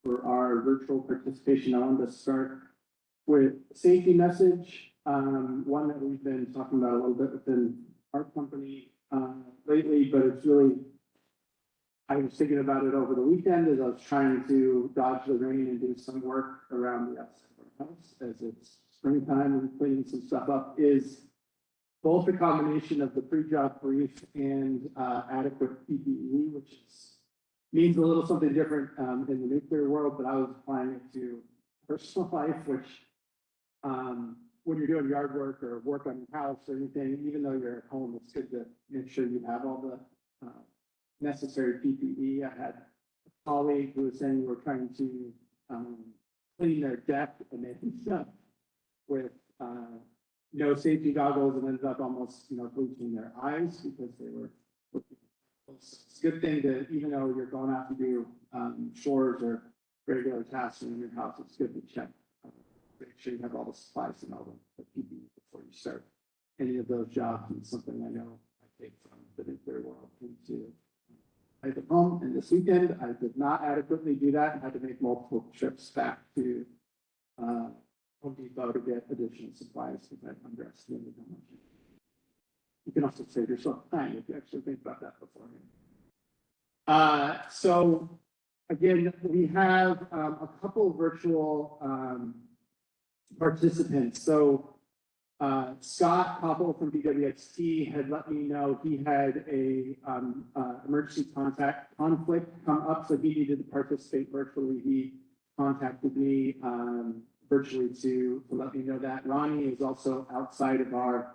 for our virtual participation. I wanted to start with a safety message, one that we've been talking about a little bit within our company lately, but it's really, I was thinking about it over the weekend as I was trying to dodge the rain and do some work around the outside of our house as it's springtime and cleaning some stuff up, is both a combination of the pre-job brief and adequate PPE, which means a little something different in the nuclear world, but I was applying it to personal life, which when you're doing yard work or work on your house or anything, even though you're at home, it's good to make sure you have all the necessary PPE. I had a colleague who was saying we were trying to clean their deck and they ended up with no safety goggles and ended up almost, bleaching their eyes because they were. It's a good thing to, even though you're going out to do chores or regular tasks in your house, it's good to check. Make sure you have all the supplies and all the PPE before you start any of those jobs. And something I know I take from the nuclear world into at home. And this weekend, I did not adequately do that. I had to make multiple trips back to Home Depot to get additional supplies because I underestimated how much. You can also save yourself time if you actually think about that beforehand. So again, we have a couple of virtual participants. So Scott Koppel from BWXT had let me know he had a emergency contact conflict come up, so he needed to participate virtually. He contacted me virtually to let me know that. Ronnie is also outside of our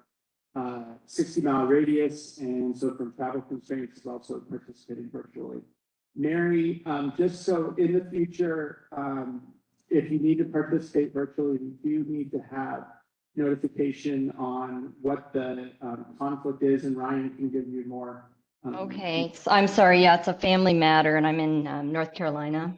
60-mile radius, and so from travel constraints is also participating virtually. Mary, just so in the future, if you need to participate virtually, you do need to have notification on what the conflict is, and Ryan can give you more. Okay, so I'm sorry. Yeah, it's a family matter, and I'm in North Carolina.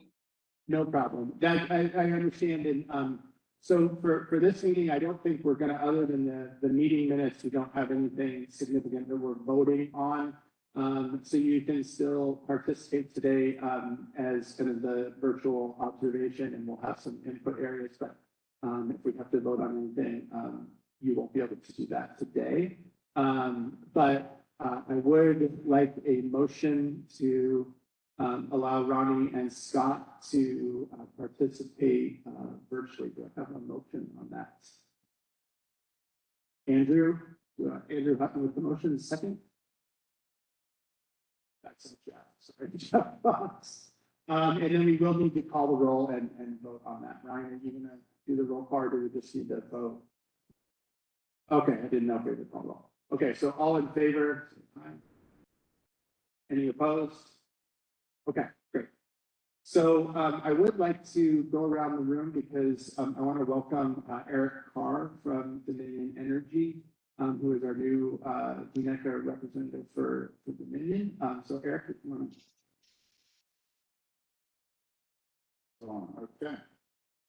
No problem. That I understand. And so for this meeting, I don't think we're going to, other than the meeting minutes, we don't have anything significant that we're voting on. So you can still participate today as kind of the virtual observation, and we'll have some input areas. But if we have to vote on anything, you won't be able to do that today. But I would like a motion to allow Ronnie and Scott to participate virtually. Do I have a motion on that? Andrew Hutton with the motion, second. That's Jeff. Sorry, Jeff Fox. And then we will need to call the roll and vote on that. Ryan, are you going to do the roll call, or do we just need to vote? Okay, I didn't know if we had to call roll. Okay, so all in favor? Any opposed? Okay, great. So I would like to go around the room because I want to welcome Eric Carr from Dominion Energy, who is our new UNECA representative for Dominion. So Eric, if you want to. Okay.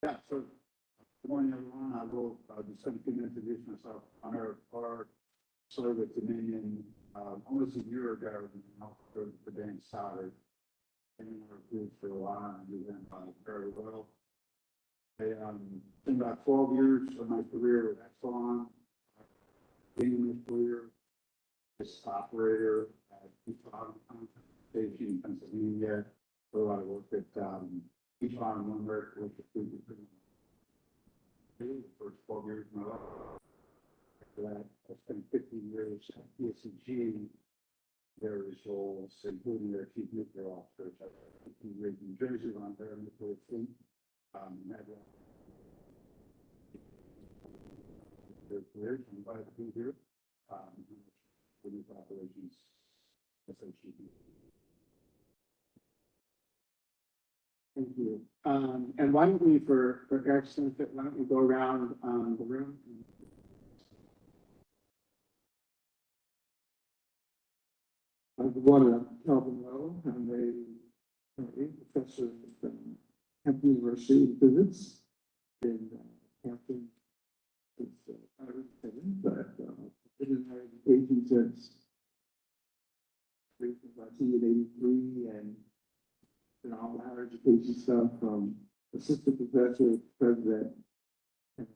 Yeah, so good morning, everyone. I will just going to introduce myself. I'm Eric Carr, served with Dominion almost a year ago. The bank started. And we were for a while and we went very well. I spent about 12 years of my career with Exxon, being this career as operator at Exxon station in Pennsylvania. For a lot of work at Exxon One Work with the food the first 12 years of my life. After that, I spent 15 years at PSEG. Various roles, including their chief nuclear officer, in New Jersey on their nuclear fleet. Had their careers. I'm glad to be here. For new operations association. Thank you. And why don't we, for Eric's benefit, why don't we go around the room? I want to tell them hello. I'm a professor from Hampton University in physics in Hampton. It's but I've been in higher education since 1983, and all the higher education stuff from assistant professor, president, and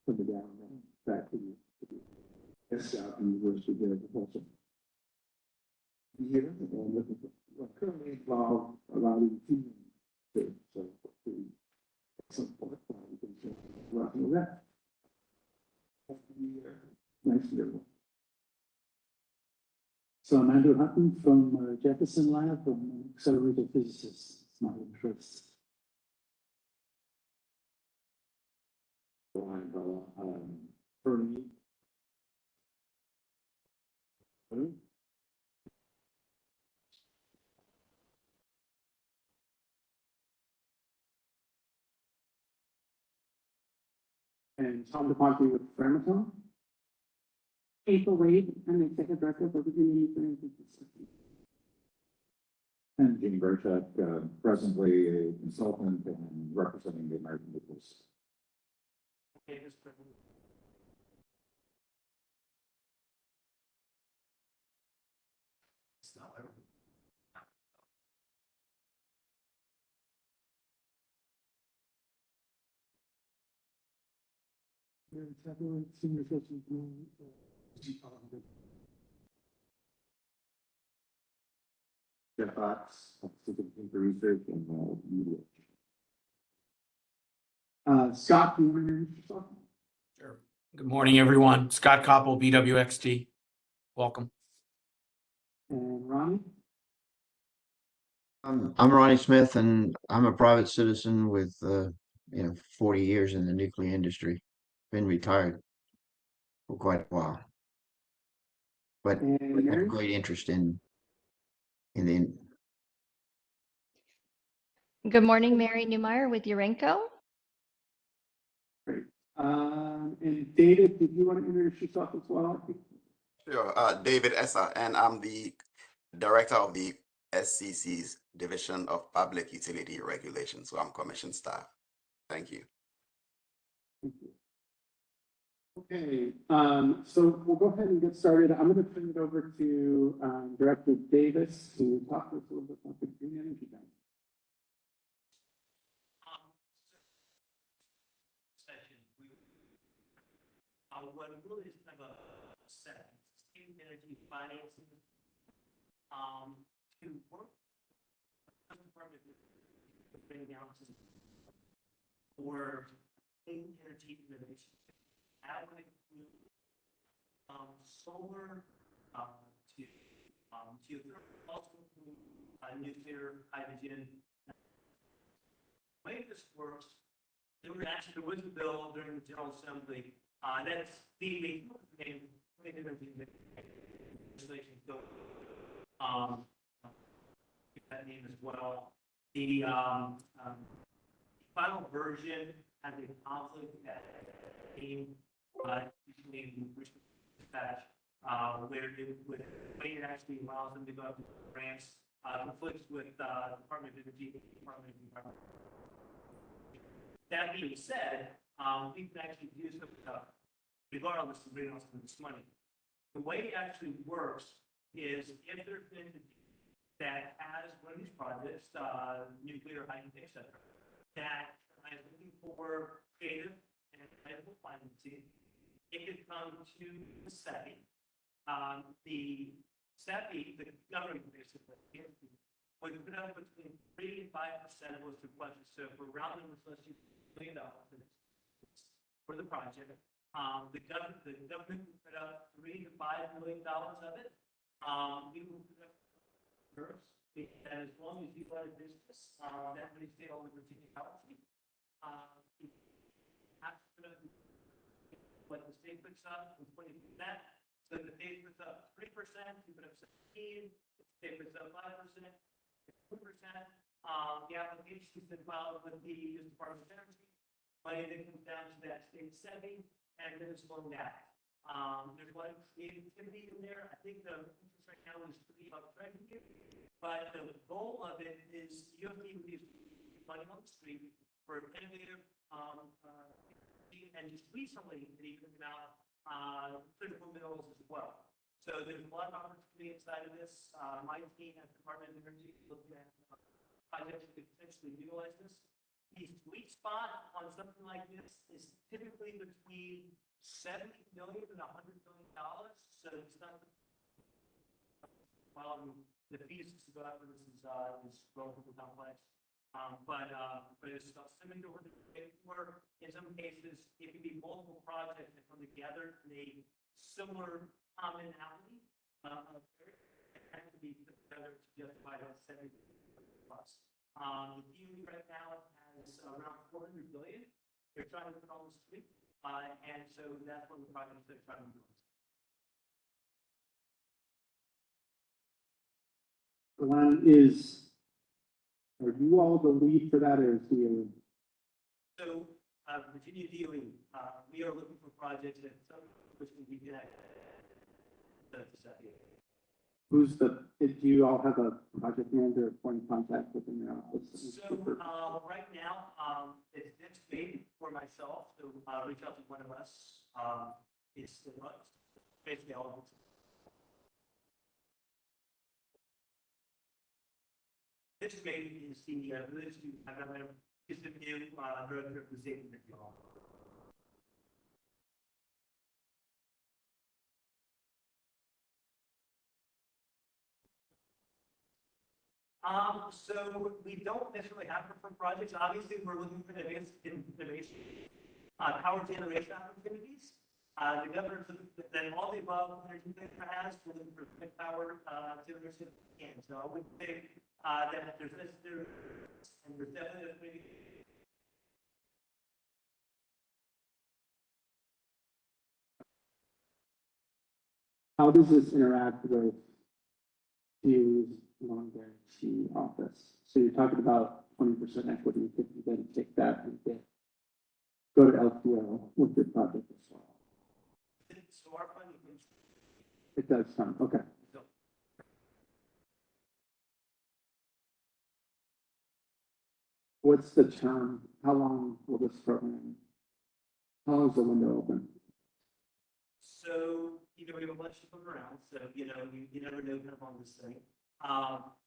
from the down and back to the South University there, professor. Here, and looking for, well, currently involved a lot in team, so some point, we can say, working with that. Nice to everyone. So I'm Andrew Hutton from Jefferson Lab, from accelerated physicist. It's my interest. For me. And Tom DePonte with Framatome. April Wade, I'm the executive director for Virginia Nuclear. And Jimmy Berchak, presently a consultant and representing the American Nucleus. Okay, Jeff Fox, Assistant for Research and Media. Scott, do you want to introduce yourself? Sure. Good morning, everyone. Scott Koppel, BWXT. Welcome. And Ronnie? I'm Ronnie Smith, and I'm a private citizen with 40 years in the nuclear industry. Been retired for quite a while, but And have a Mary? great interest in the. Good morning, Mary Newmeyer with Urenco. Great. And David, did you want to introduce yourself as well? Sure, David Essa, and I'm the director of the SCC's Division of Public Utility Regulation, so I'm commission staff. Thank you. Okay, so we'll go ahead and get started. I'm going to turn it over to Director Davis to talk to us a little bit about the green energy bank. What really is kind of a set sustainable energy financing to work with bring down for clean energy innovation. That would include solar to also include nuclear, hydrogen. The way this works, there was a bill during the General Assembly. That's the name legislation. That name as well. The final version has a conflict that came usually in dispatch, where it actually allows them to go up to grants, conflicts with Department of Energy, Department of Environment. That being said, we can actually do some stuff regardless of bringing us this money. The way it actually works is if there's an entity that has one of these projects, nuclear, hydrogen, etc., that is looking for creative and credible financing, it could come to the SEPI. The SEPI, the government basically, would put up between 3 and 5% of what's requested. So for round numbers, let's use $1 million for the project. The government would put up $3 to $5 million of it. We will put up first, and as long as you run a business, that may stay on the Virginia policy. What the state puts up is 20%. So the state puts up 3%, you put up 17%, the state puts up 5%, 2%. The application is filed with the Department of Energy. Money then comes down to that state setting, and then it's going down. There's a lot of creativity in there. I think the interest right now is pretty uptrending, but the goal of it is you have to use money on the street for innovative, and just recently it even came out critical minerals as well. So there's a lot of opportunity inside of this. My team at the Department of Energy is looking at projects that could potentially utilize this. The sweet spot on something like this is typically between 70 million and $100 million. So it's not, well, the fees to go after this is relatively complex. But it's about 70 to 100 million, or in some cases, it could be multiple projects that come together in a similar commonality. It has to be put together to justify that 70 plus. The DOE right now has around 400 billion. They're trying to put on the street, and so that's one of the projects they're trying to do. Glenn, are you all the lead for that, or is he? So, Virginia DOE, we are looking for projects that some which can be connected. Do you all have a project manager or point of contact within your office? So, right now, it's next week for myself, so, reach out to one of us. It's basically all of it. This is maybe is the, this is the new, director of the safety. So we don't necessarily have different projects. Obviously, we're looking for innovation, power generation opportunities. The governor, then all the above energy sector has, we're looking for power generation. And so I would say that there's and there's definitely How does this interact with DOE's loan guarantee office? So you're talking about 20% equity, could you then take that and go to LPO with the project as well? so our funding. It does come, okay. What's the term? How long will this program, how long is the window open? So, we have a bunch of them around, so, you never know kind of on this thing.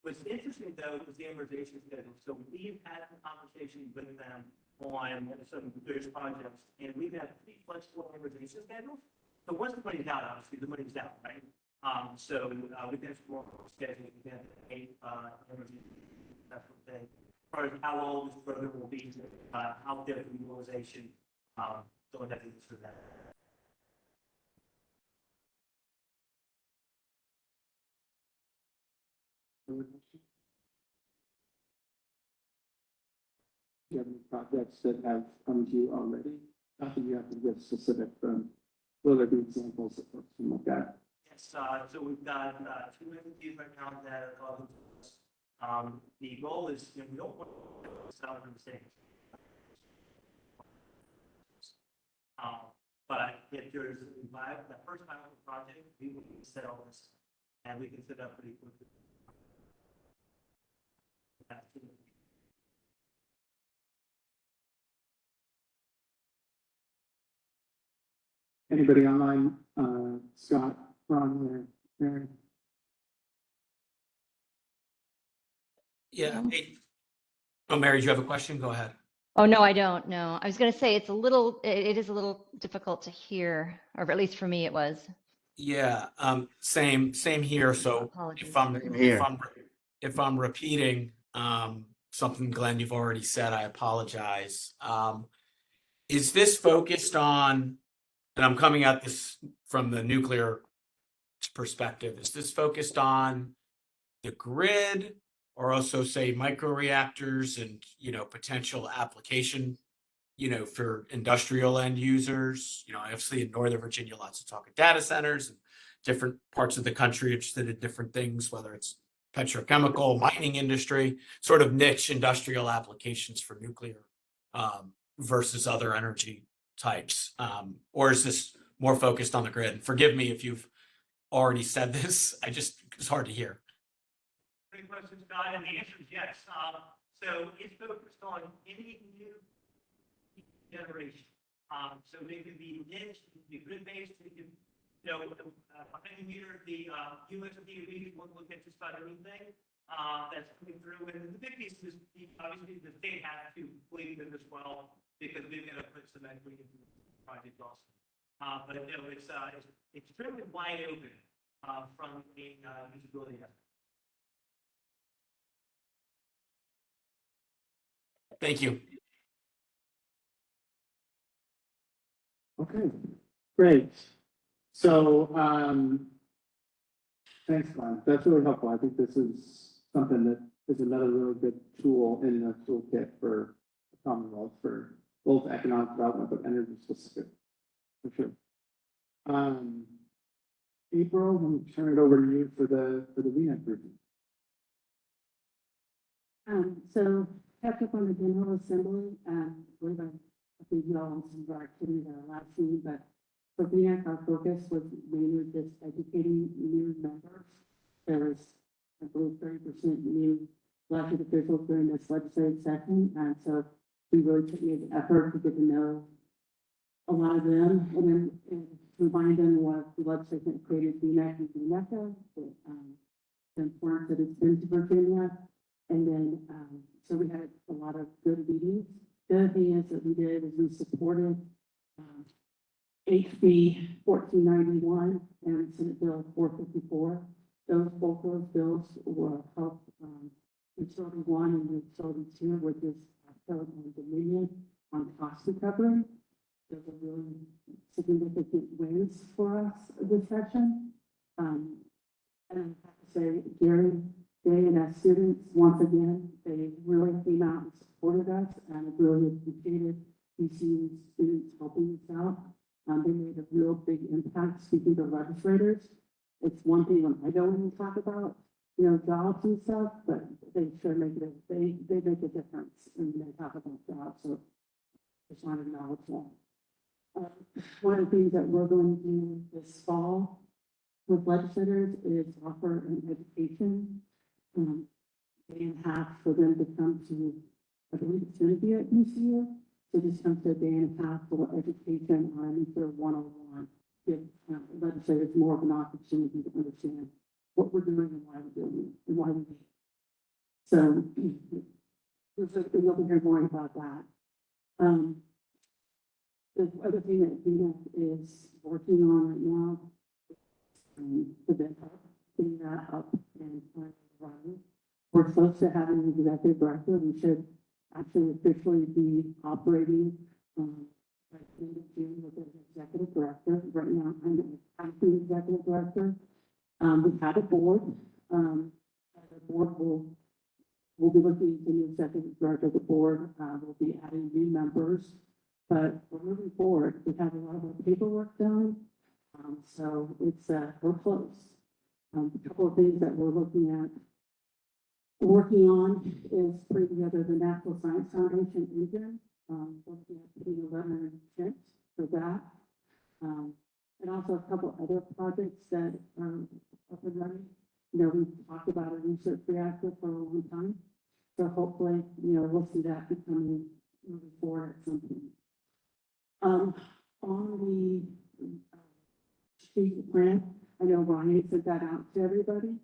What's interesting though is the amortization schedule. So we've had a conversation with them on some various projects, and we've had pretty flexible amortization schedules. So once the money's out, obviously the money's out, right? So we can explore scheduling, we can pay amortization, that sort of thing. As far as how old this program will be, how their utilization, don't have to answer that. Do you have any projects that have come to you already? Not that you have to give specific, will there be examples that folks can look at? Yes, so we've got 2 entities right now that are talking to us. The goal is, we don't want to sell from the state. But if there's that first viable project, we will sell this, and we can set up pretty quickly. Anybody online? Scott, Ron, Mary? Yeah. Oh, Mary, do you have a question? Go ahead. Oh, no, I don't. No, I was going to say it is a little difficult to hear, or at least for me it was. Yeah, same here. So Apologies. Same here. if I'm repeating something, Glenn, you've already said, I apologize. Is this focused on, and I'm coming at this from the nuclear perspective, is this focused on the grid, or also say microreactors and, potential application, for industrial end users? Obviously in Northern Virginia, lots of talk of data centers, and different parts of the country interested in different things, whether it's petrochemical, mining industry, sort of niche industrial applications for nuclear versus other energy types. Or is this more focused on the grid? And forgive me if you've already said this, it's hard to hear. Great question, Scott, and the answer is yes. So it's focused on any new generation. So they can be niche, they can be grid-based, they can behind the meter, the US DOD won't look at just about anything that's coming through. And the big piece is obviously the state has to believe in as well because we've got to put some equity into the project also. But it's extremely wide open from a usability aspect. Thank you. Okay, great. So, thanks, Glenn. That's really helpful. I think this is something that is another really good tool in the toolkit for the Commonwealth for both economic development, but energy specific, for sure. April, I'm gonna turn it over to you for the VNet group. So catch up on the General Assembly, I believe I think you all on some of our activities at our last meeting, but for VNet, our focus was mainly just educating new members. There was, I believe, 30% new elected officials during this legislative session, and so we really took the effort to get to know a lot of them, and then remind them what the legislation that created VNet and VNECA, the importance that it's been to Virginia. And then, so we had a lot of good meetings. The other thing is that we did is we supported HB 1491 and Senate Bill 454. Both those bills will help Utility 1 and Utility 2, which is on Dominion on cost recovery. Those are really significant wins for us this session. And I have to say, Gary, and as students, once again, they really came out and supported us, and I really appreciated these students helping us out. They made a real big impact speaking to legislators. It's one thing when I don't even talk about, jobs and stuff, but they sure make it, they make a difference when they talk about jobs. So just want to acknowledge that. One of the things that we're going to do this fall with legislators is offer an education day and a half for them to come to, I believe it's going to be at UCU. So just come to a day and a half for education on nuclear 101. Give legislators more of an opportunity to understand what we're doing and why we're doing it and why we need it. So you'll be hearing more about that. The other thing that VNet is working on right now, the getting that up and running. We're supposed to have an executive director. We should actually officially be operating by the end of June with an executive director. Right now, I'm the acting executive director. We have a board. The board will be looking into new executive director. The board will be adding new members, but we're moving forward. We have a lot of our paperwork done, so it's we're close. A couple of things that we're working on is putting together the Natural Science Foundation engine, looking at putting 11 cents for that. And also a couple other projects that are up and running. We've talked about a research reactor for a long time. So hopefully, we'll see that moving forward at some point. On the strategic plan, I know Ryan sent that out to everybody.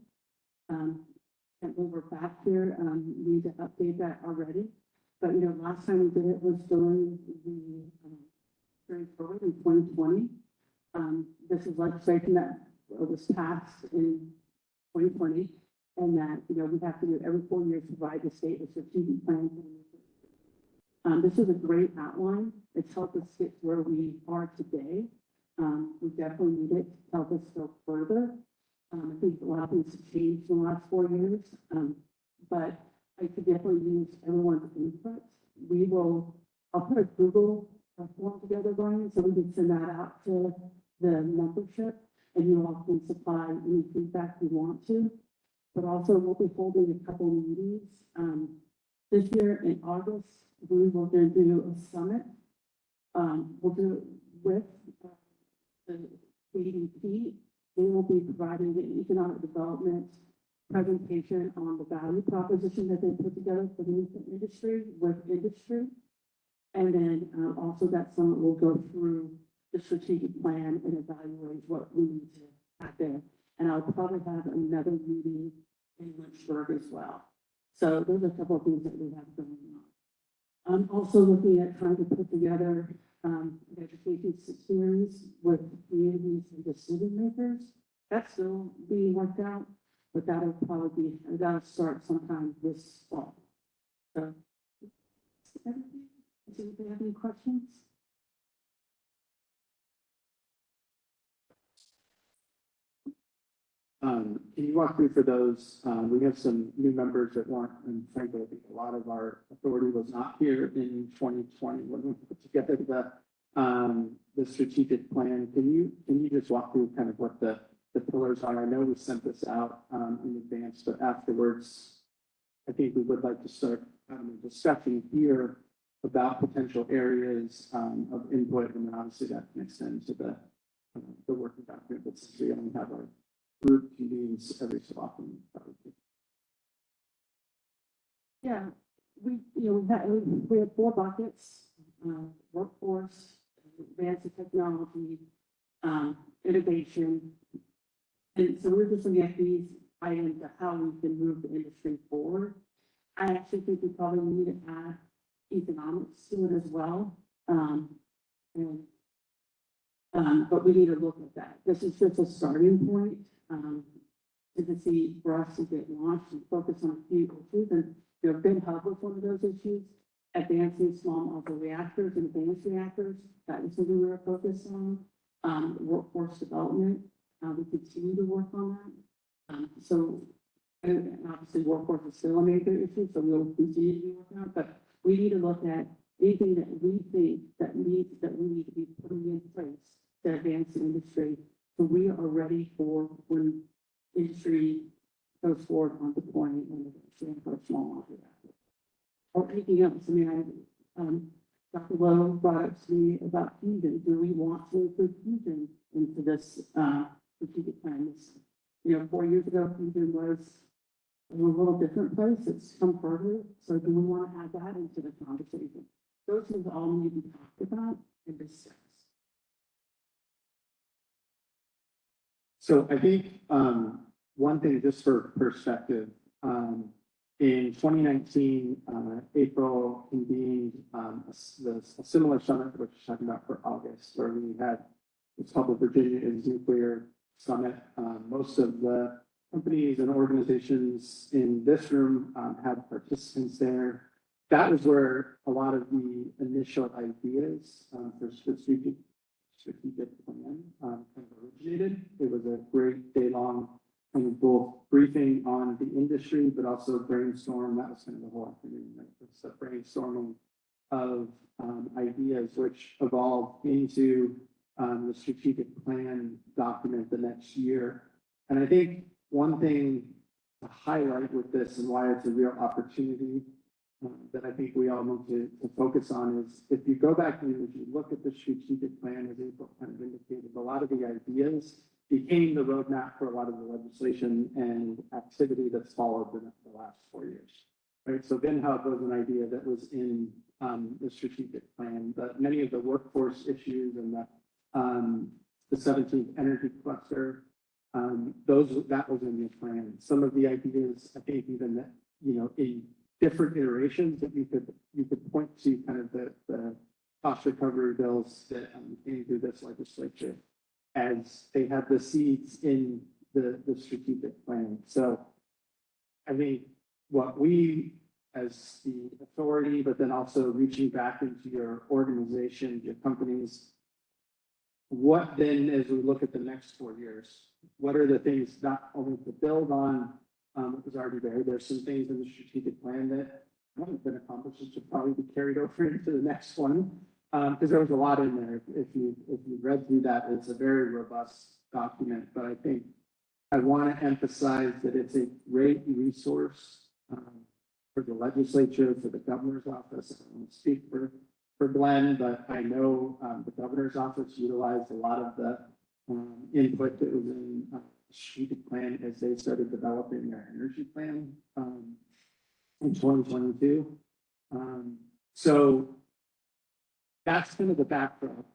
And when we're back here, need to update that already. But last time we did it was during COVID in 2020. This is legislation that was passed in 2020, and that we have to do it every 4 years to provide the state a strategic plan. This is a great outline. It's helped us get where we are today. We definitely need it to help us go further. I think a lot of things have changed in the last 4 years, but I could definitely use everyone's input. I'll put a Google form together, Brian, so we can send that out to the membership, and you all can supply any feedback you want to. But also, we'll be holding a couple meetings. This year in August, we will then do a summit. We'll do it with the ADP. They will be providing an economic development presentation on the value proposition that they put together for the nuclear industry with industry. And then also that summit will go through the strategic plan and evaluate what we need to have there. And I'll probably have another meeting in Lynchburg as well. So those are a couple of things that we have going on. I'm also looking at trying to put together an education series with communities and decision makers. That's still being worked out, but that'll start sometime this fall. So, everything. Does anybody have any questions? Can you walk through for those, we have some new members that weren't, and frankly, I think a lot of our authority was not here in 2020 when we put together the strategic plan. Can you just walk through kind of what the pillars are? I know we sent this out in advance, but afterwards, I think we would like to start having a discussion here about potential areas of input, and then obviously that can extend to the working document, but since we only have our group convenes every so often. Yeah, we have 4 buckets: workforce, advanced technology, innovation. And so we're just looking at these items of how we can move the industry forward. I actually think we probably need to add economics to it as well. But we need to look at that. This is just a starting point to see for us to get launched and focus on a few issues. And Ben Hub was one of those issues. Advancing small modular reactors and advanced reactors. That was something we were focused on. Workforce development. We continue to work on that. And obviously workforce is still a major issue, so we'll continue to be working on it. But we need to look at anything that we think that we need to be putting in place to advance the industry. So we are ready for when industry goes forward on deploying and for a small modular reactor. Or anything else. I mean, Dr. Lowe brought up to me about fusion. Do we want to include fusion into this strategic plan? 4 years ago, fusion was a little different place. It's come further. So do we want to add that into the conversation? Those things all need to be talked about and discussed. So I think one thing just for perspective, in 2019, April convened a similar summit, which we're talking about for August, where we had what's called the Virginia is Nuclear Summit. Most of the companies and organizations in this room had participants there. That was where a lot of the initial ideas for strategic plan kind of originated. It was a great day-long kind of both briefing on the industry, but also brainstorm. That was kind of the whole afternoon. Right? It's a brainstorming of ideas which evolved into the strategic plan document the next year. And I think one thing to highlight with this and why it's a real opportunity that I think we all need to focus on is if you go back and if you look at the strategic plan, as April kind of indicated, a lot of the ideas became the roadmap for a lot of the legislation and activity that's followed the last 4 years. Right. So Ben Hub was an idea that was in the strategic plan, but many of the workforce issues and the 17th energy cluster, that was in the plan. Some of the ideas, I think even that, in different iterations that you could point to kind of the cost recovery bills that came through this legislature as they had the seeds in the strategic plan. So I think what we as the authority, but then also reaching back into your organization, your companies, what then as we look at the next 4 years, what are the things not only to build on what was already there? There's some things in the strategic plan that haven't been accomplished that should probably be carried over into the next one. Because there was a lot in there. If you read through that, it's a very robust document. But I think I want to emphasize that it's a great resource for the legislature, for the governor's office. I don't want to speak for Glenn, but I know the governor's office utilized a lot of the input that was in the strategic plan as they started developing their energy plan in 2022. So that's kind of the backdrop.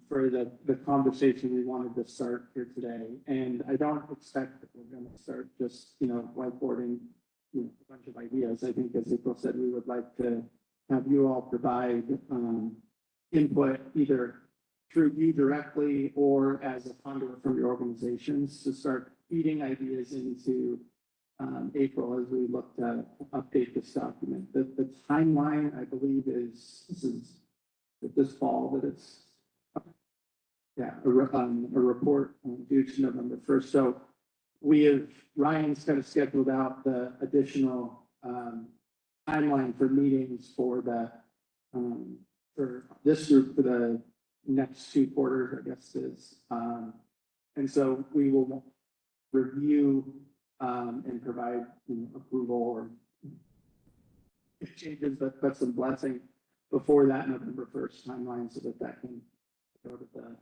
for the conversation we wanted to start here today. And I don't expect that we're going to start just, whiteboarding, a bunch of ideas. I think, as April said, we would like to have you all provide input either through you directly or as a conduit from your organizations to start feeding ideas into April as we look to update this document. The timeline, I believe, is this fall that it's a report due to November 1st. So Ryan's kind of scheduled out the additional timeline for meetings for this group for the next 2 quarters, I guess is. And so we will review and provide approval or changes, but some blessing before that November 1st timeline so that can go to the.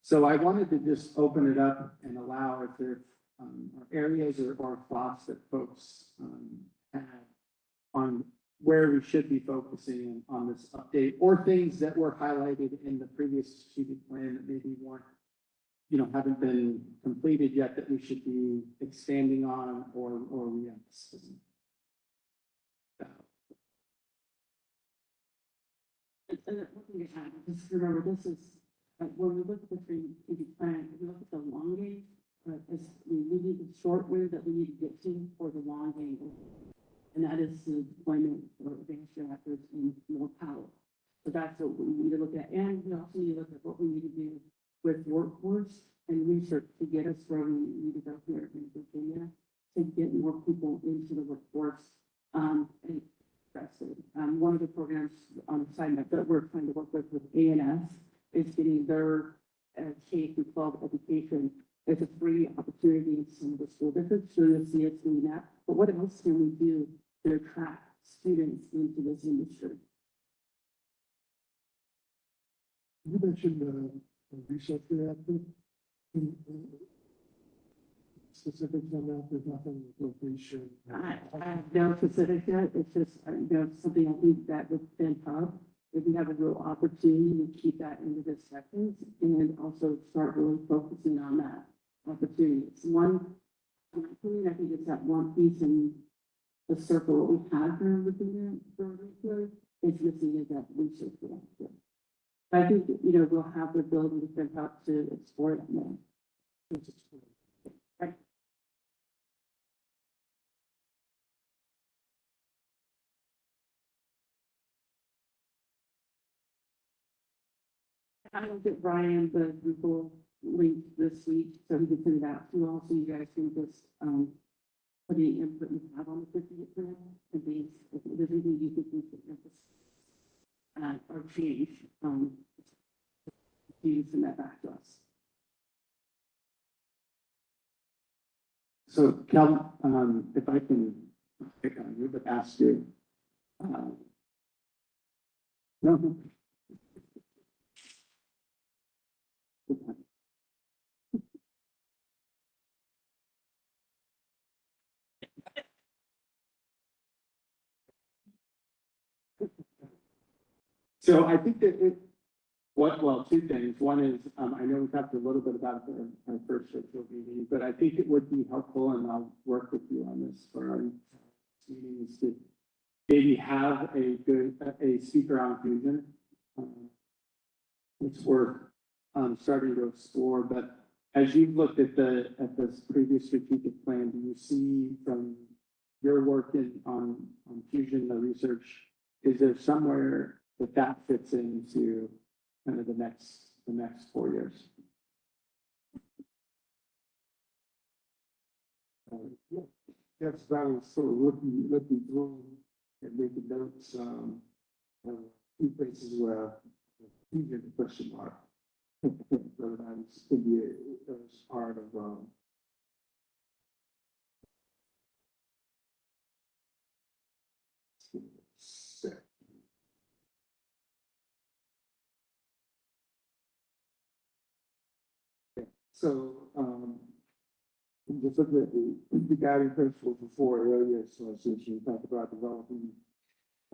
So I wanted to just open it up and allow if there are areas or thoughts that folks have on where we should be focusing on this update, or things that were highlighted in the previous strategic plan that maybe weren't, haven't been completed yet that we should be expanding on or re-emphasizing. And one thing to add, just remember, this is, when we look at the strategic plan, we look at the long game, we need the short wave that we need to get to for the long game. And that is the deployment of advanced reactors in more power. So that's what we need to look at. And we also need to look at what we need to do with workforce and research to get us where we need to go here in Virginia to get more people into the workforce. And that's it. One of the programs on the side that we're trying to work with ANS is getting their K-12 education. It's a free opportunity in some of the school districts, so you'll see us doing that. But what else can we do to attract students into this industry? You mentioned research reactor. Specifics on that, there's nothing with location. I have no specifics yet. It's just, something I think that with FinHub, if we have a real opportunity to keep that into this second and also start really focusing on that opportunity. It's one, I think it's that one piece in the circle that we have here within the it's missing is that research reactor. But I think, we'll have the ability to FinHub to explore that more. Right. I will get Brian the Google link this week so he can send it out to you all, so you guys can just put any input you have on the 50th plan and these, if there's anything you think we should emphasize or change, you can send that back to us. So Cal, if I can pick on you, but ask you. No. So I think that two things. One is, I know we talked a little bit about our first virtual meeting, but I think it would be helpful, and I'll work with you on this for our meetings, to maybe have a speaker on fusion. It's worth starting to explore, but as you've looked at this previous strategic plan, do you see from your work on fusion, the research, is there somewhere that fits into kind of the next 4 years? Yeah, that's what I was sort of looking through and making notes. Few places where you get the question mark. Whether that could be as part of So, just looking at the guiding principles for 4 areas, so since you talked about developing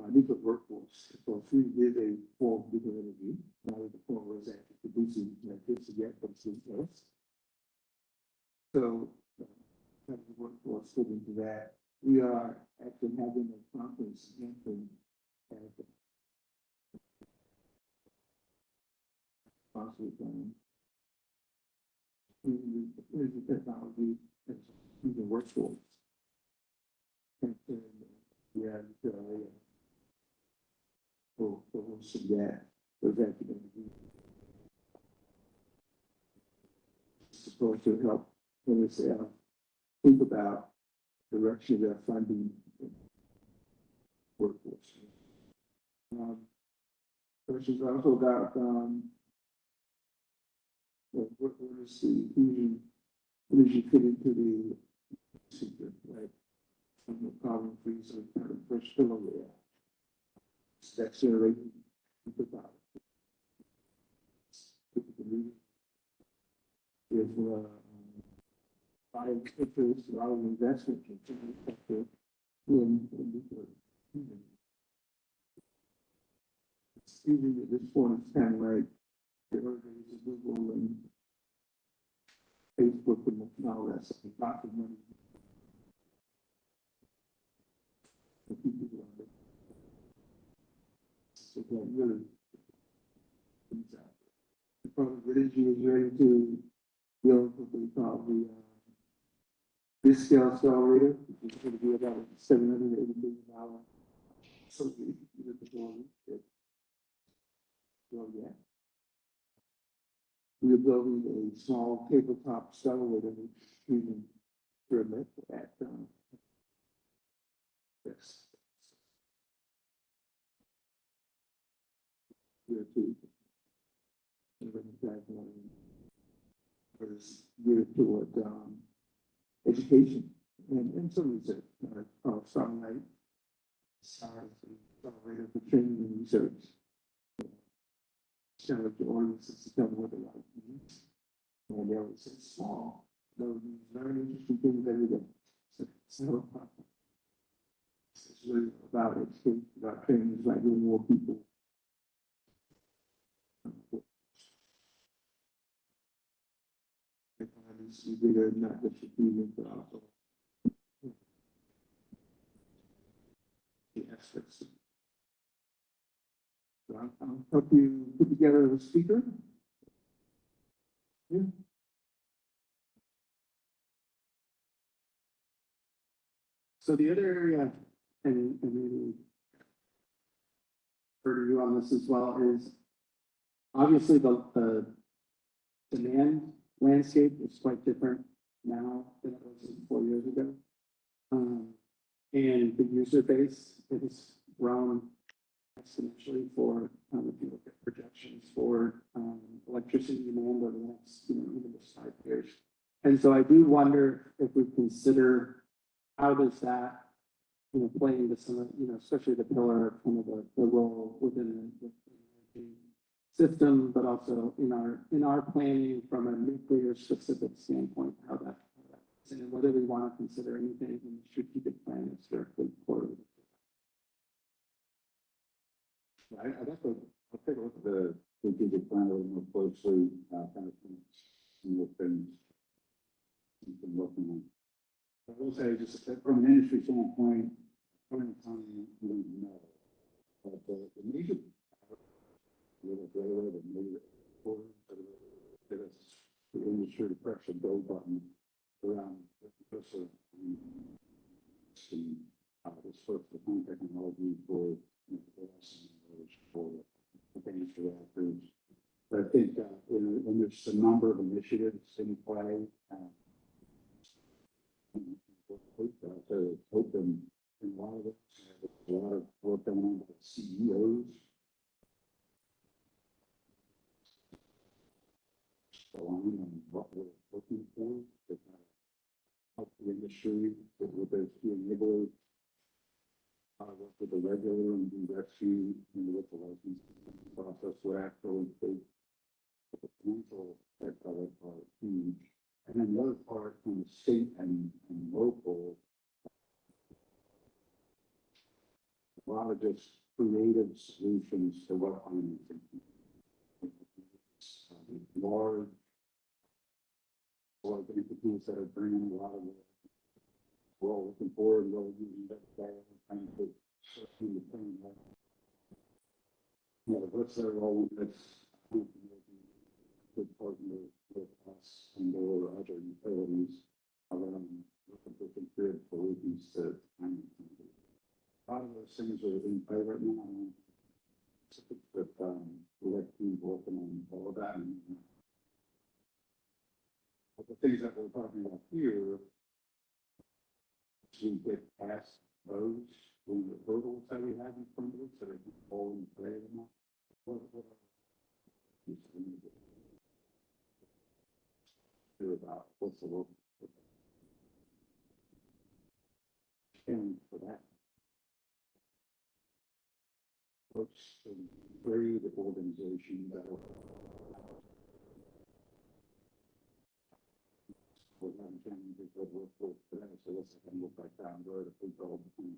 nuclear workforce. So she did a form of nuclear energy. Now the form was actually producing electricity yet, but it's else. So, the workforce fit into that. We are actually having a conference in at possibly is the technology that's using workforce. And we have for some that was actually going to be supposed to help NSF think about direction of their funding workforce. Questions also about what is the energy fit into the sector, right? From the carbon free, so kind of first pillar there. That's generating about is buying interest, a lot of investment in nuclear. Even at this point, it's kind of like the early days of Google and Facebook and all that stuff, lots of money. To keep people on it. So that really comes out. The Department of Energy is ready to build what we call the this scale accelerator, which is going to be about a $780 million something with the building. Well, yeah. We are building a small tabletop accelerator streaming pyramid at this. Year two. Was geared toward education and some research, sunlight, science, and accelerator for training and research. Kind of the audiences to tell them what they like. And they always say small. Those very interesting things every day. So it's really about education, about training, it's like getting more people. You bigger, not just the feeling, but also the aspects. So I'll help you put together a speaker. Yeah. So the other area, and maybe for you on this as well, is obviously the demand landscape is quite different now than it was 4 years ago. And the user base has grown exponentially for if you look at projections for electricity demand over the next, even this 5 years. And so I do wonder if we consider how does that, play into some of, especially the pillar, kind of the role within the system, but also in our planning from a nuclear specific standpoint, how that and whether we want to consider anything in the strategic plan that's directly forward. I'd have to I'll take a look at the strategic plan a little more closely, kind of see what things we've been working on. I will say, just from an industry standpoint, current economy, we don't know. But the major the major orders that is the industry pressure go button around this this first the kind of technology for for advanced reactors. But I think when there's a number of initiatives in play, open in a lot of it, a lot of work going on by CEOs. Align on what we're looking for to help the industry with those key enablers. Work with the regulator and do rescue and with the licensing process would actually take the financial aspect of it are huge. And then the other part from the state and local a lot of just creative solutions to what I'm thinking. Large, large entities that are bringing a lot of, well, looking forward, well, using that, kind of, in the thing, you know, what's their role in this? Good partner with us and or other utilities around looking for some good solutions to kind of. A lot of those things are in play right now. But we have teams working on all of that. And, but the things that we're talking about here, we get past those the hurdles that we have in front of us that are all in play or not. What about what's the work and for that. What's the grade of organization that will we're not intending to go work for today, so let's look like down the road if we go between.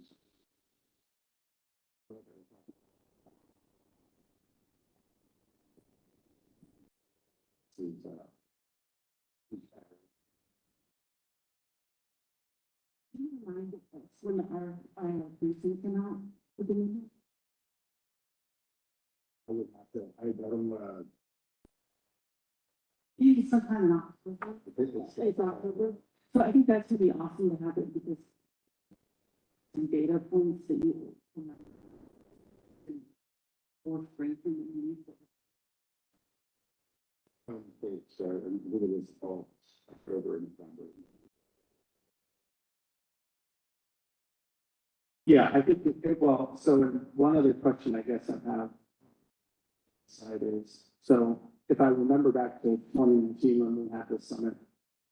Can you remind us when the RFP came out? For the meeting? I would have to, I don't, Maybe sometime in October. it's It's October. So I think that should be awesome to have it because some data points that you or strengthen that you need. it's, look at this all October and November. Yeah, I think, well, so one other question I guess I have side is, so if I remember back to 2019 when we had this summit,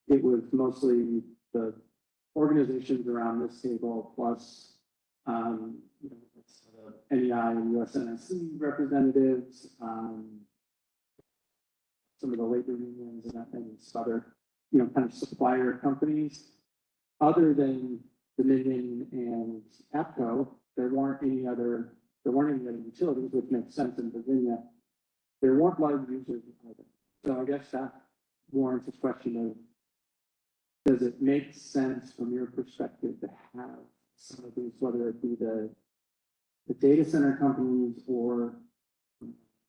it was mostly the organizations around this table plus, you know, it's the NEI and USNSC representatives, some of the labor unions and some other, you know, kind of supplier companies. Other than Dominion and APCO, there weren't any other utilities, which makes sense in Virginia. There weren't large users either. So I guess that warrants a question of, does it make sense from your perspective to have some of these, whether it be the data center companies or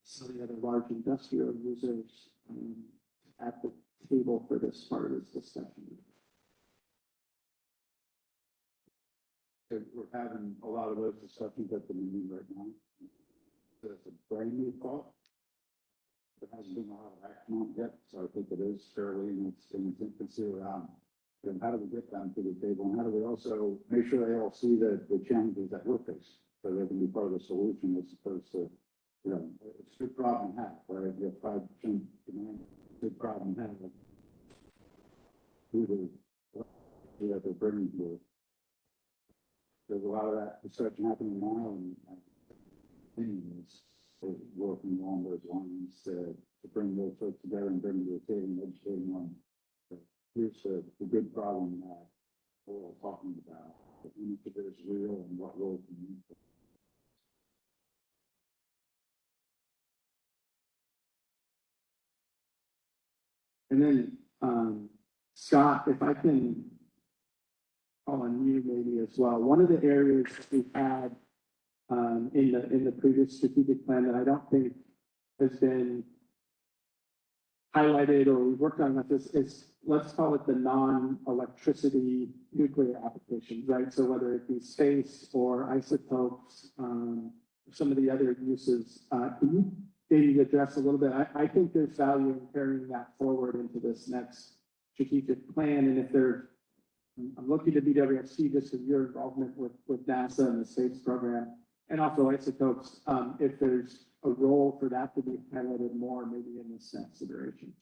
some of the other large industrial users at the table for this part of this discussion? We're having a lot of those discussions at the meeting right now. It's a brand new thought. There hasn't been a lot of action on it yet, so I think it is fairly in its infancy around. And how do we get them to the table, and how do we also make sure they all see the challenges that we're facing, so they can be part of the solution as opposed to, you know, it's a good problem to have, right? You have 5% demand, good problem to have. Who they're bringing to it. There's a lot of that discussion happening now, and things working along those lines to bring those folks together and bring them to the table and educating them. Here's the good problem that we're all talking about. That we need to get is real and what role can you play. And then, Scott, if I can call on you maybe as well. One of the areas that we've had in the previous strategic plan that I don't think has been highlighted or we've worked on with this is, let's call it the non-electricity nuclear applications, right? So whether it be space or isotopes, some of the other uses, can you maybe address a little bit? I think there's value in carrying that forward into this next strategic plan. And if there's, I'm looking to BWXT just in your involvement with NASA and the space program and also isotopes, if there's a role for that to be highlighted more, maybe in this next iteration.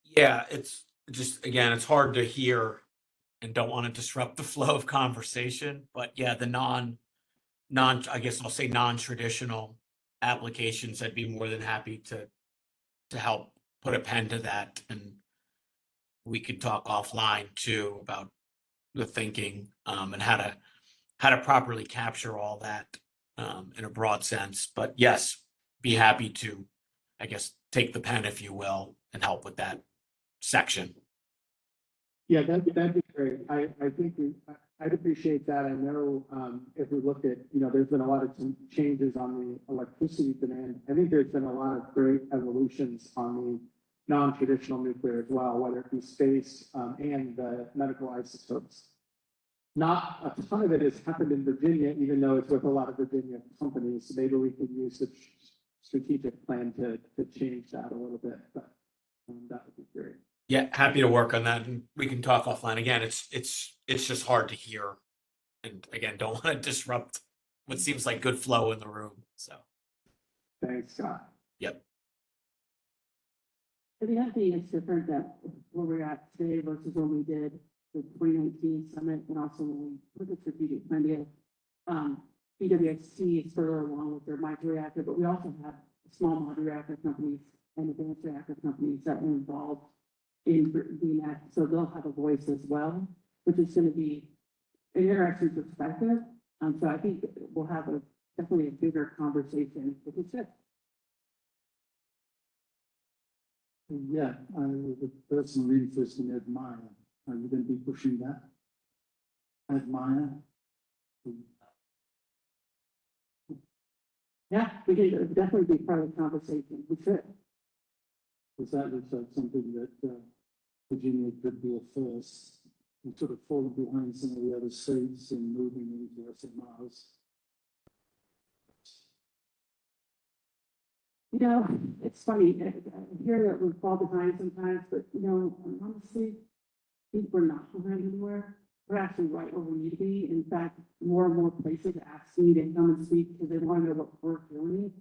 Yeah, it's just, again, it's hard to hear and don't want to disrupt the flow of conversation, but yeah, the I guess I'll say non-traditional applications, I'd be more than happy to help put a pen to that. And we could talk offline too about the thinking, and how to properly capture all that. in a broad sense. But yes, be happy to, I guess, take the pen, if you will, and help with that section. Yeah, that'd be great. I think I'd appreciate that. I know, if we look at, there's been a lot of changes on the electricity demand. I think there's been a lot of great evolutions on the non-traditional nuclear as well, whether it be space, and the medical isotopes. Not a ton of it has happened in Virginia, even though it's with a lot of Virginia companies. So maybe we could use the strategic plan to change that a little bit, but that would be great. Yeah, happy to work on that, and we can talk offline. Again, it's just hard to hear, and again, don't want to disrupt what seems like good flow in the room. So, Thanks, Scott. yep. But the other thing is different that where we're at today versus when we did the 2019 summit and also when we put the strategic plan together. BWXT is further along with their micro reactor, but we also have small modular reactor companies and advanced reactor companies that are involved in that, so they'll have a voice as well, which is going to be an interesting perspective. So I think we'll have definitely a bigger conversation, which is good. Yeah, I have a personal interest in Admire. Are you going to be pushing that? Admire? Yeah, we can definitely be part of the conversation. We should. Because that looks like something that Virginia could be a first, and sort of falling behind some of the other states in moving into SMRs. It's funny. I hear that we fall behind sometimes, but honestly, I think we're not behind anywhere. We're actually right where we need to be. In fact, more and more places ask me to come and speak because they want to know what we're doing.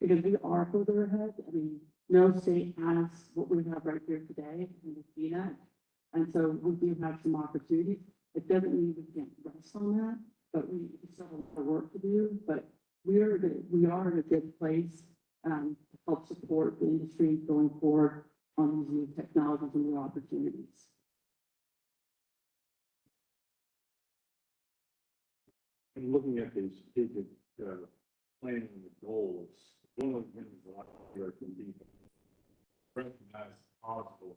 Because we are further ahead. I mean, no state has what we have right here today, and we see that. And so we do have some opportunities. It doesn't mean we can't rest on that, but we still have work to do. But we are in a good place to help support the industry going forward on these new technologies and new opportunities. And looking at these strategic planning goals, one of the things a lot of here can be recognized possible.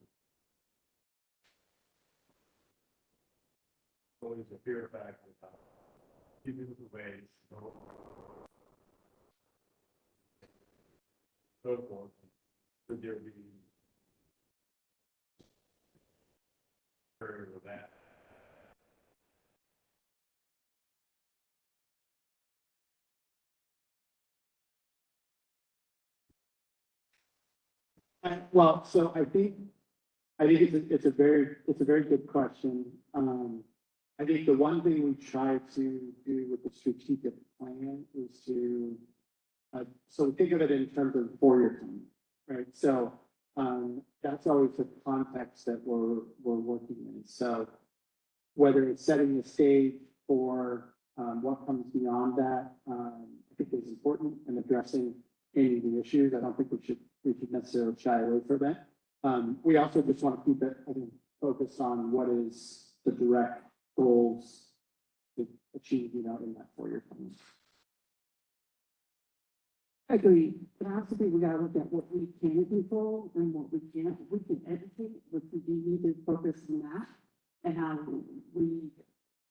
Always a fear factor about keeping the ways, so forth. Could there be with that? Well, so I think it's a very good question. I think the one thing we try to do with the strategic plan is to, so think of it in terms of 4-year plan, right? So that's always the context that we're working in. So whether it's setting the stage for what comes beyond that, I think is important, and addressing any of the issues. I don't think we should necessarily shy away from that. We also just want to keep it, I think, focused on what is the direct goals to achieve, in that 4-year plan. I agree, but I also think we gotta look at what we can control and what we can't. We can educate, but we do need to focus on that and how we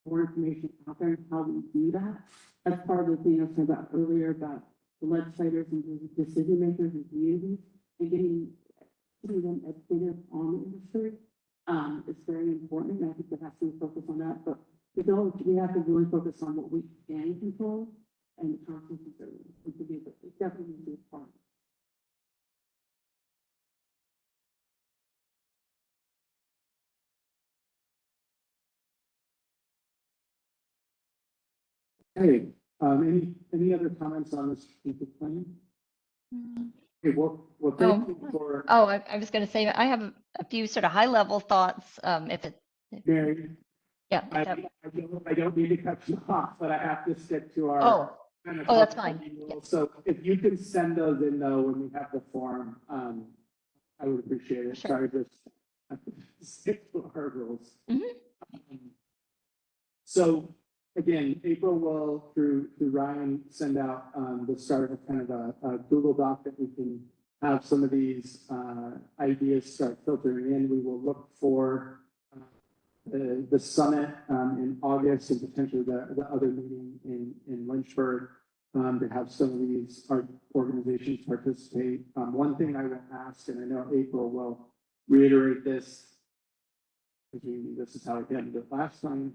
more information out there and how we do that. That's part of the thing I was talking about earlier about the legislators and the decision makers and communities and getting them educated on the industry. It's very important. I think we have to focus on that, but we have to really focus on what we can control and the consequences that we could be, but it definitely needs to be a part. Hey, any other comments on this strategic plan? Okay, well, thank you for Oh, I was going to say, I have a few sort of high level thoughts. Mary. Yeah. I don't mean to cut you off, but I have to stick to our. Oh, that's fine. So if you can send those in though, when we have the form, I would appreciate it. Sure. Sorry, just stick to our rules. Mhm. So again, April will, through Ryan, send out, the start of kind of a Google Doc that we can have some of these, ideas start filtering in. We will look for, the summit, in August and potentially the other meeting in Lynchburg, to have some of these organizations participate. One thing I will ask, and I know April will reiterate this, because this is how I handled it last time.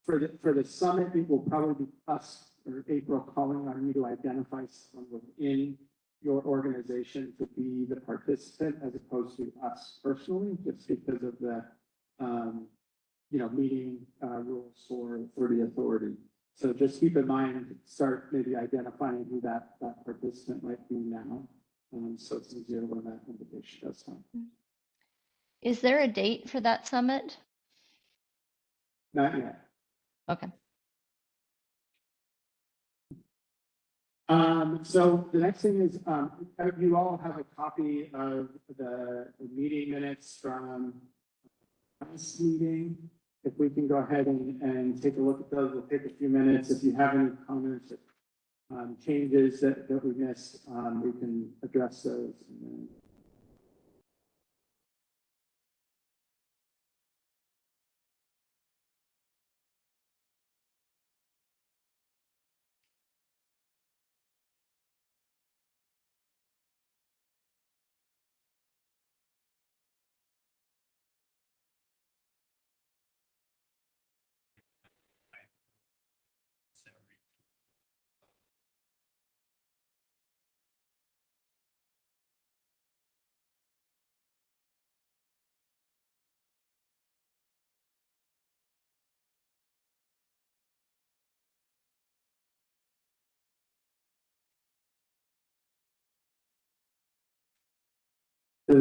For the summit, it will probably be us or April calling on you to identify someone within your organization to be the participant as opposed to us personally, just because of the, meeting, rules for the authority. So just keep in mind, start maybe identifying who that participant might be now. So it's easier when that invitation does come. Is there a date for that summit? Not yet. Okay. So the next thing is, you all have a copy of the meeting minutes from last meeting. If we can go ahead and take a look at those, we'll take a few minutes. If you have any comments, changes that we missed, we can address those. And then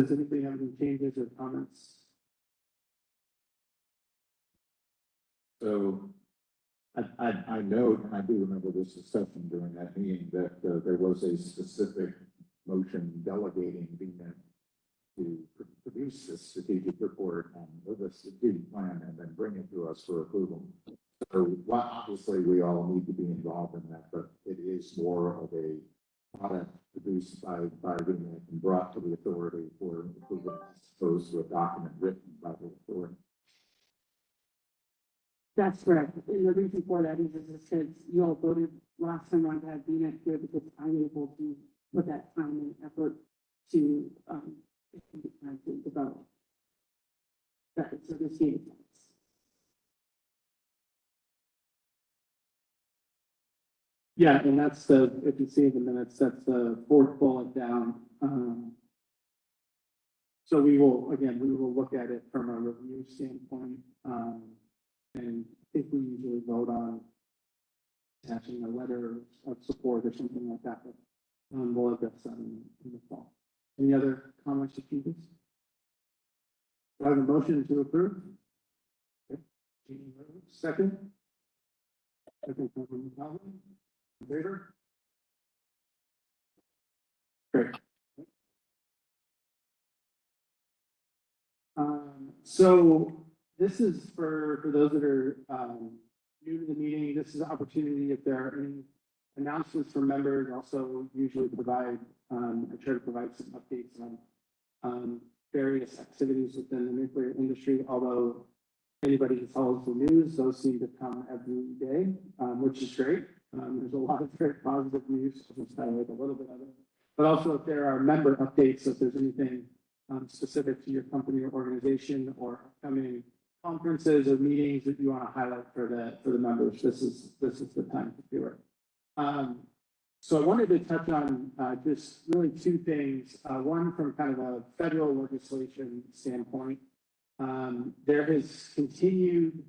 does anybody have any changes or comments? So I know, and I do remember this discussion during that meeting, that there was a specific motion delegating BNet to produce this strategic report and with a strategic plan and then bring it to us for approval. So obviously we all need to be involved in that, but it is more of a product produced by BNet and brought to the authority for approval as opposed to a document written by the authority. That's correct. And the reason for that is since you all voted last time on that being here because I'm able to put that time and effort to, develop. That it's a receiving. Yeah, and that's if you see the minutes, that's the fourth bullet down. So we will look at it from a review standpoint. And if we usually vote on attaching a letter of support or something like that, but we'll address that in the fall. Any other comments or changes? Do I have a motion to approve? Okay. Second? Second from Calvin. In favor? Great. So this is for those that are new to the meeting. This is an opportunity if there are any announcements from members. Also, usually provide I try to provide some updates on various activities within the nuclear industry. Although anybody who follows the news, those seem to come every day, which is great. There's a lot of very positive news. I'll just highlight a little bit of it. But also, if there are member updates, if there's anything specific to your company or organization or upcoming conferences or meetings that you want to highlight for the members, this is the time to do it. So I wanted to touch on just really two things. One from kind of a federal legislation standpoint. There has continued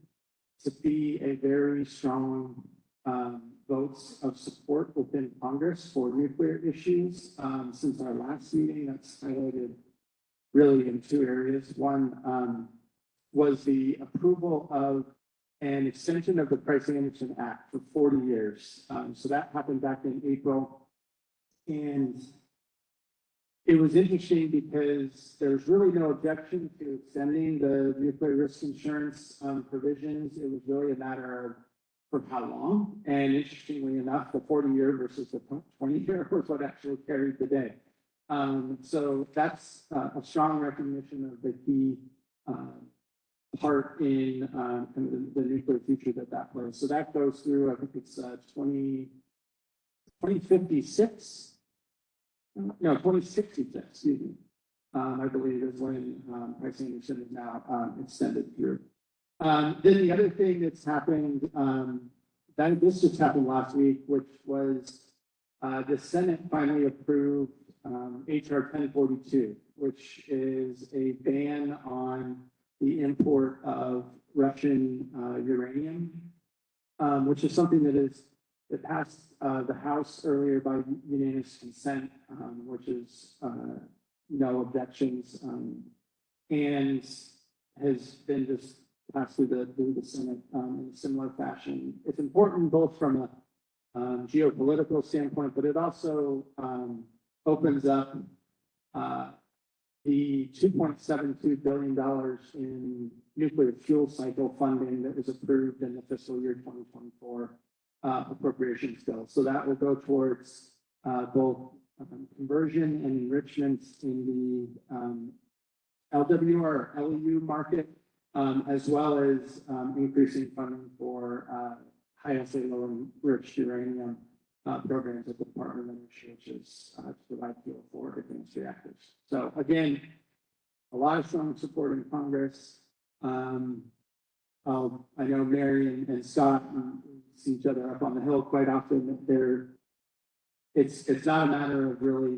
to be a very strong votes of support within Congress for nuclear issues since our last meeting. That's highlighted really in two areas. One was the approval of an extension of the Price-Anderson Act for 40 years. So that happened back in April. And it was interesting because there's really no objection to extending the nuclear risk insurance provisions. It was really a matter of for how long. And interestingly enough, the 40-year versus the 20-year was what actually carried the day. So that's a strong recognition of the key part in kind of the nuclear future that plays. So that goes through, I think it's 2056. No, 2066, excuse me. I believe is when Price Anderson is now extended through. Then the other thing that's happened, this just happened last week, which was the Senate finally approved HR 1042, which is a ban on the import of Russian uranium, which is something that passed the House earlier by unanimous consent, which is no objections, and has been just passed through the Senate in a similar fashion. It's important both from a geopolitical standpoint, but it also opens up the $2.72 billion in nuclear fuel cycle funding that was approved in the fiscal year 2024 appropriations bill. So that will go towards both conversion and enrichments in the LWR or LEU market, as well as increasing funding for high-assay low-enriched uranium programs at the Department of Energy, which is to provide fuel for advanced reactors. So again, a lot of strong support in Congress. I know Mary and Scott see each other up on the Hill quite often. It's not a matter of really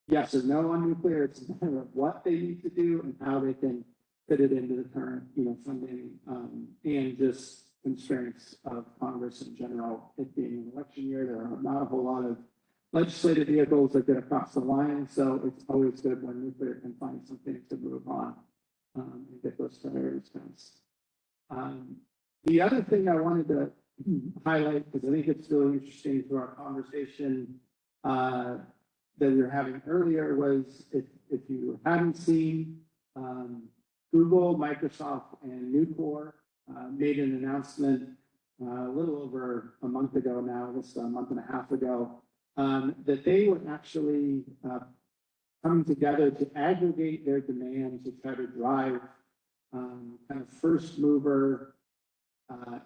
yes or no on nuclear. It's a matter of what they need to do and how they can fit it into the current funding and just constraints of Congress in general. It being an election year, there are not a whole lot of legislative vehicles that get across the line, so it's always good when nuclear can find something to move on and get those priorities passed. The other thing I wanted to highlight, because I think it's really interesting to our conversation that we were having earlier, was if you haven't seen Google, Microsoft, and Nucor made an announcement a little over a month ago now, just a month and a half ago, that they were actually coming together to aggregate their demand to try to drive kind of first mover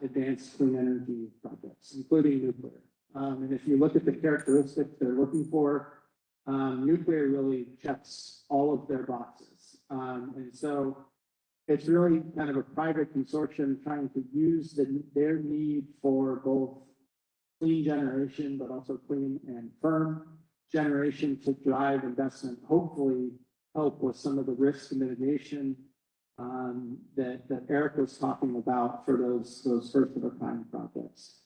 advanced clean energy projects, including nuclear. And if you look at the characteristics they're looking for, nuclear really checks all of their boxes. And so it's really kind of a private consortium trying to use their need for both clean generation, but also clean and firm generation to drive investment, hopefully help with some of the risk mitigation that Eric was talking about for those first of a kind projects.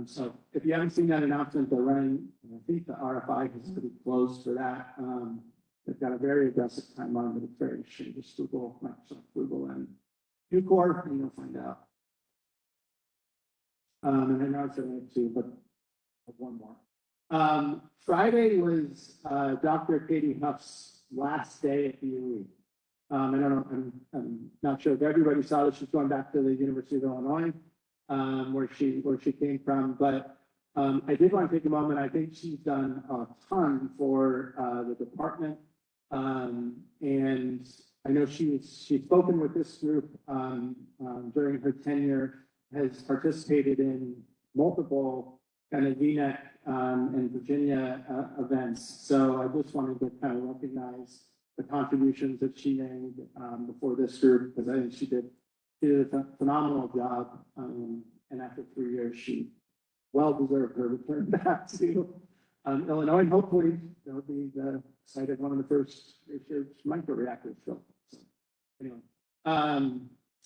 So if you haven't seen that announcement, they're running, I think the RFI is pretty close for that. They've got a very aggressive timeline, but it's very interesting. Just Google, Microsoft, Google, and Nucor, and you'll find out. And I know it's only two, but one more. Friday was Dr. Katie Huff's last day at DOE. I'm not sure if everybody saw that she's going back to the University of Illinois, where she came from, but I did want to take a moment. I think she's done a ton for the department, and I know she's spoken with this group during her tenure, has participated in multiple kind of VNEC and Virginia events. So I just wanted to kind of recognize the contributions that she made before this group, because I think she did a phenomenal job. And after 3 years, she well deserved her return back to Illinois. And hopefully, they'll be the site of one of the first research microreactors built. So, anyway,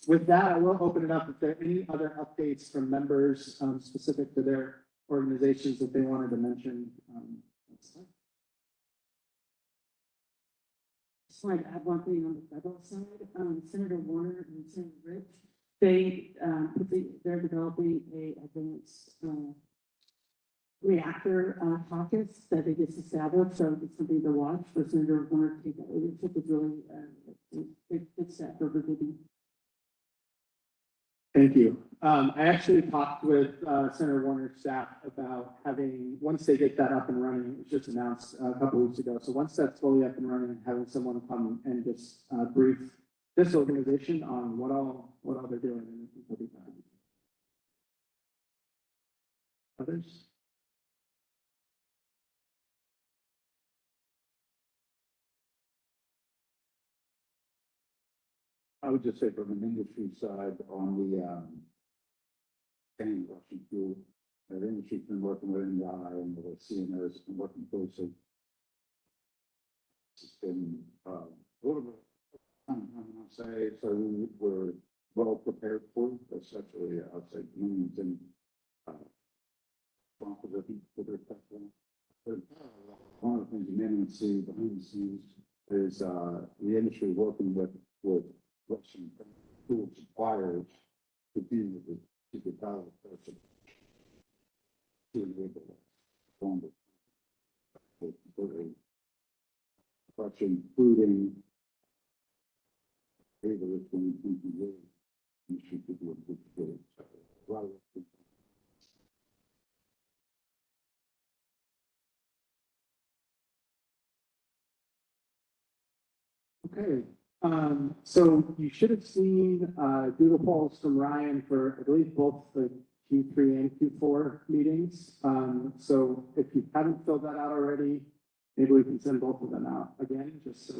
with that, I will open it up if there are any other updates from members specific to their organizations that they wanted to mention. Just like to add one thing on the federal side, Senator Warner and Senator Rich, they're developing a advanced reactor caucus that they just established, so it's something to watch for Senator Warner to take that leadership. It's really a big step for Virginia. Thank you. I actually talked with Senator Warner's staff about having, once they get that up and running, it was just announced a couple weeks ago. So once that's fully up and running, having someone come and just brief this organization on what all they're doing, and I think they'll be fine. Others? I would just say from an industry side on the, tank Russian fuel, the industry's been working with NDI and the CNO's been working closely. It's been, a little bit, I'm gonna say, so we were well prepared for it, especially outside unions and, responsibility for their platform. But one of the things you may not see behind the scenes is, the industry working with Russian fuel suppliers to deal with the battle person. Russian including favorites when you should be a good deal. Okay, so you should have seen Google polls from Ryan for, I believe, both the Q3 and Q4 meetings. So if you haven't filled that out already, maybe we can send both of them out again, just so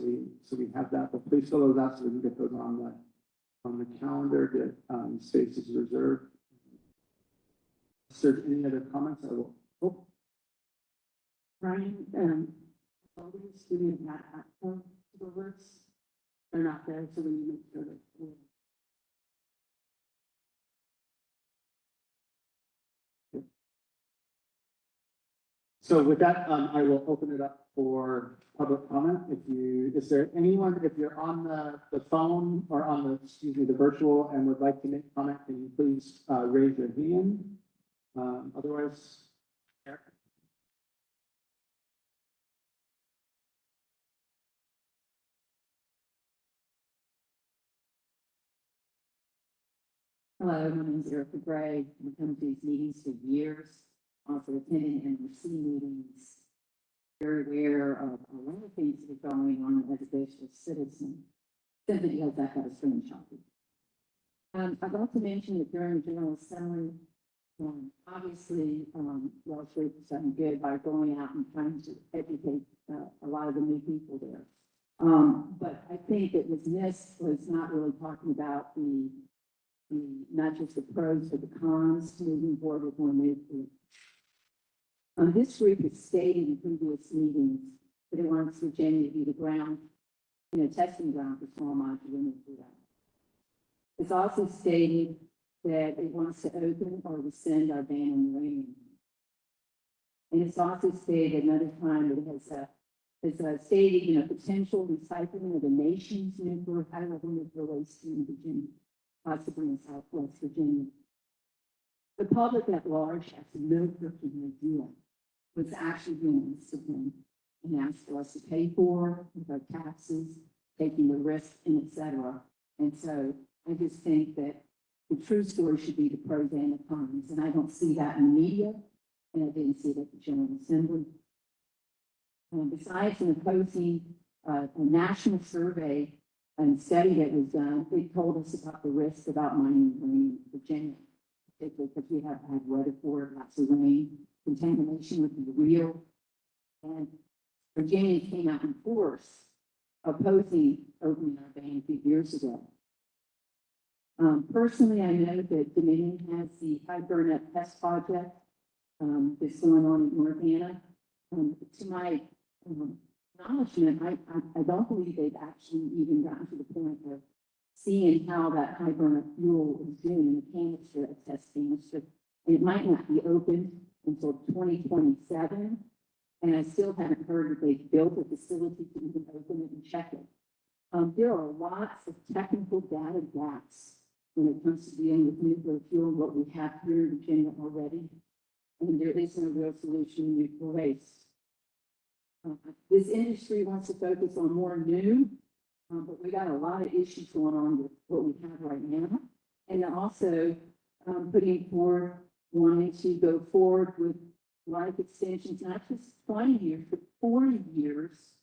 we have that. But please fill those out so we can get those on the calendar, get spaces reserved. Is there any other comments? I will. Oh, Ryan, always doing that access to the list. They're not there, so we need to make sure that. so with that, I will open it up for public comment. Is there anyone, if you're on the phone or on the virtual and would like to make comment, can you please raise your hand? Otherwise, Eric? Hello, my name is Erica Gray. I've come to these meetings for years, also attending NRC meetings. Very aware of a lot of things that are going on as a basic citizen, simply because I've got a screenshot. I'd like to mention that during General Assembly, obviously, Wall Street has done good by going out and trying to educate a lot of the new people there. But I think it was missed was not really talking about the not just the pros, but the cons moving forward with more nuclear. This group has stated in previous meetings that it wants Virginia to be the ground, testing ground for small modular nuclear. It's also stated that it wants to open or rescind our ban on uranium. And it's also stated another time that it has stated, potential recycling of the nation's nuclear, high-level nuclear waste in Virginia, possibly in Southwest Virginia. The public at large has no freaking idea what's actually being disciplined and asked for us to pay for with our taxes, taking the risk, and et cetera. And so I just think that the true story should be the pros and the cons. And I don't see that in the media, and I didn't see it at the General Assembly. Besides an opposing a national survey and study that was done, they told us about the risks about mining in Virginia, particularly because we have had weather for it, lots of rain, contamination would be real. And Virginia came out in force opposing opening our ban a few years ago. Personally, I know that Dominion has the high burnup test project that's going on in North Anna. To my acknowledgement, I don't believe they've actually even gotten to the point of seeing how that high burnup fuel is doing in the canister, a test canister. And it might not be open until 2027. And I still haven't heard that they've built a facility to even open it and check it. There are lots of technical data gaps when it comes to dealing with nuclear fuel, what we have here in Virginia already. and there is no real solution in nuclear waste. This industry wants to focus on more new, but we got a lot of issues going on with what we have right now. And then also putting forward, wanting to go forward with life extensions, not just 20 years, but 40 years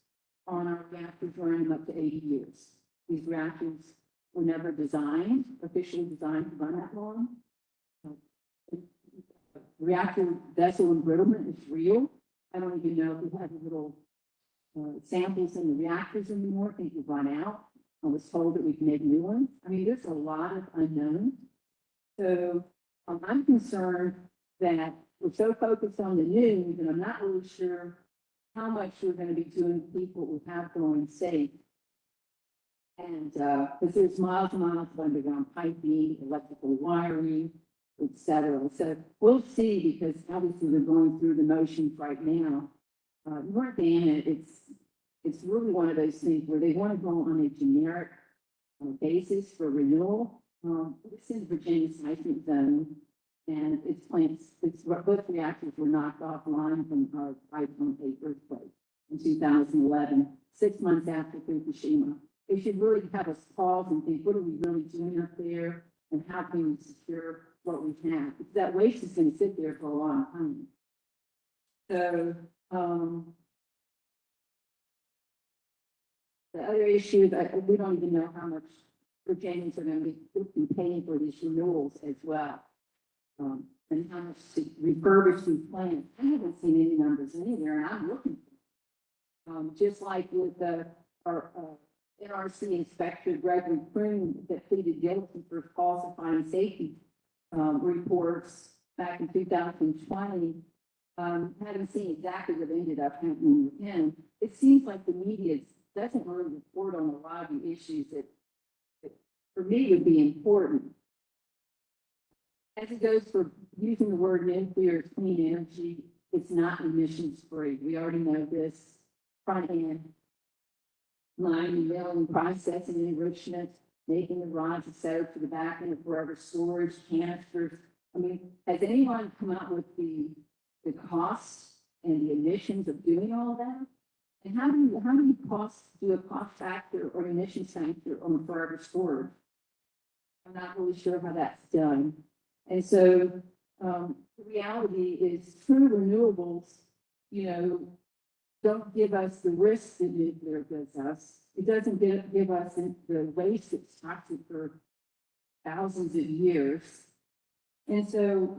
on our reactors running up to 80 years. These reactors were never designed, officially designed to run that long. Reactor vessel embrittlement is real. I don't even know if we have little samples in the reactors anymore. I think we've run out. I was told that we can make new ones. I mean, there's a lot of unknowns. So I'm concerned that we're so focused on the new that I'm not really sure how much we're going to be doing to keep what we have going safe. And because there's miles and miles of underground piping, electrical wiring, et cetera. So we'll see, because obviously we're going through the motions right now. North Anna, it's really one of those things where they want to go on a generic basis for renewal. It's in Virginia seismic zone, and both reactors were knocked offline from our 5.8 earthquake in 2011, 6 months after Fukushima. They should really have us pause and think, what are we really doing up there, and how can we secure what we have? Because that waste is going to sit there for a long time. So the other issue that we don't even know how much Virginians are going to be paying for these renewals as well, and how much to refurbish these plants. I haven't seen any numbers anywhere, and I'm looking for them. Just like with our NRC inspector Gregory Kroon that pleaded guilty for falsifying safety reports back in 2020. Haven't seen exactly what ended up happening with him. It seems like the media doesn't really report on a lot of the issues that for me would be important. As it goes for using the word nuclear clean energy, it's not emissions free. We already know this. Front end, mining, milling, processing, enrichment, making the rods, et cetera, to the back end of forever storage, canisters. I mean, has anyone come up with the costs and the emissions of doing all that? And how do you do a cost factor or emissions factor on forever storage? I'm not really sure how that's done. And so the reality is true renewables, don't give us the risks that nuclear gives us. It doesn't give us the waste that's toxic for thousands of years. And so,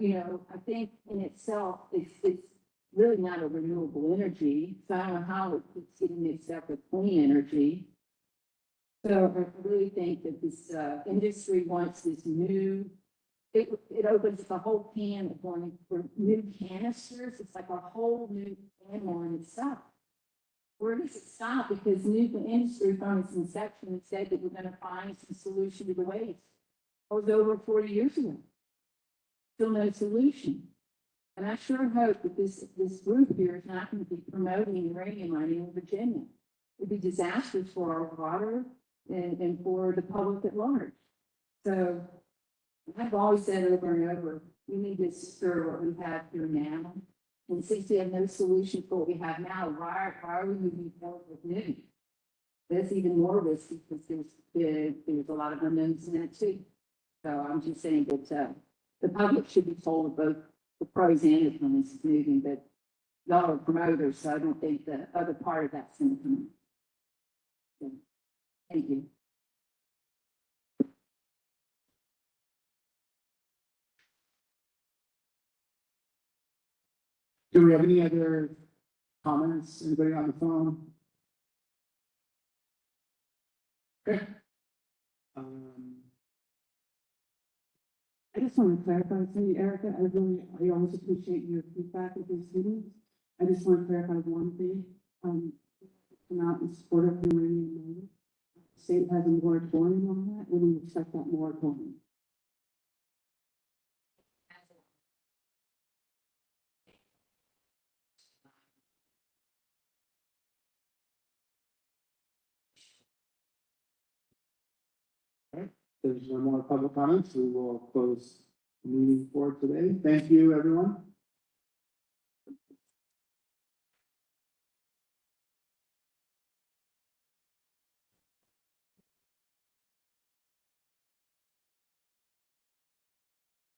I think in itself, it's really not a renewable energy. So I don't know how it's getting mixed up with clean energy. So I really think that this industry wants this new, it opens the whole can of going for new canisters. It's like a whole new animal in itself. Where does it stop? Because the nuclear industry from its inception said that we're going to find some solution to the waste. It was over 40 years ago. Still no solution. And I sure hope that this group here is not going to be promoting uranium mining in Virginia. It would be disastrous for our water and for the public at large. So I've always said over and over, we need to secure what we have here now. And since we have no solution for what we have now, why are we moving forward with new? That's even more risky because there's a lot of unknowns in that too. So I'm just saying that the public should be told of both the pros and the cons of moving, but y'all are promoters, so I don't think the other part of that's going to come in. So, thank you. Do we have any other comments? Anybody on the phone? Okay. I just want to clarify something, Erica. I always appreciate your feedback with these meetings. I just want to clarify one thing. I'm not in support of uranium mining. The state has a moratorium on that, and we accept that moratorium. There's no more public comments. We will close the meeting for today. Thank you, everyone.